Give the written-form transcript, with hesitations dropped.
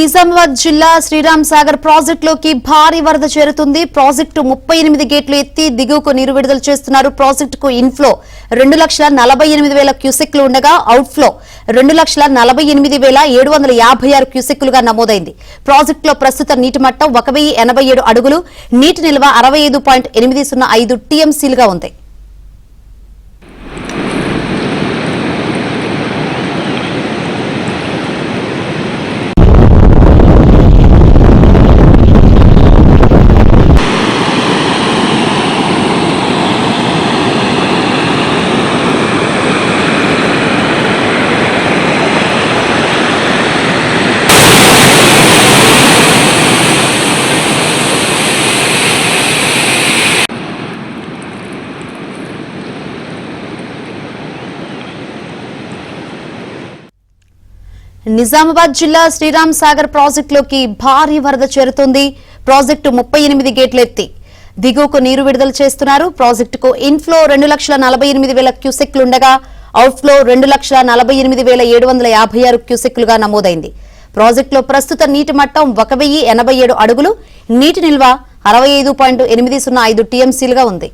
నిజామాబాద్ జిల్లా శ్రీరామ్ సాగర్ ప్రాజెక్టులోకి భారీ వరద చేరుతుంది. ప్రాజెక్టు 38 గేట్లు ఎత్తి దిగువకు నీరు విడుదల చేస్తున్నారు. ప్రాజెక్టుకు ఇన్ఫ్లో 2,48,000 క్యూసెక్లు ఉండగా అవుట్ఫ్లో 2,48,756 క్యూసెక్లుగా నమోదైంది. ప్రాజెక్టులో ప్రస్తుత నీటి మట్టం 1,087 అడుగులు, నీటి నిల్వ 65.805 టీఎంసీలుగా ఉంది. నిజామాబాద్ జిల్లా శ్రీరామ్ సాగర్ ప్రాజెక్టులోకి భారీ వరద చేరుతోంది. ప్రాజెక్టు 38 గేట్లు ఎత్తి దిగువకు నీరు విడుదల చేస్తున్నారు. ప్రాజెక్టుకు ఇన్ఫ్లో 2,48,000 క్యూసెక్లు ఉండగా అవుట్ఫ్లో 2,48,756 క్యూసెక్లుగా నమోదైంది. ప్రాజెక్టులో ప్రస్తుత నీటి మట్టం 1,087 అడుగులు, నీటి నిల్వ 65.805 టీఎంసీలుగా ఉంది.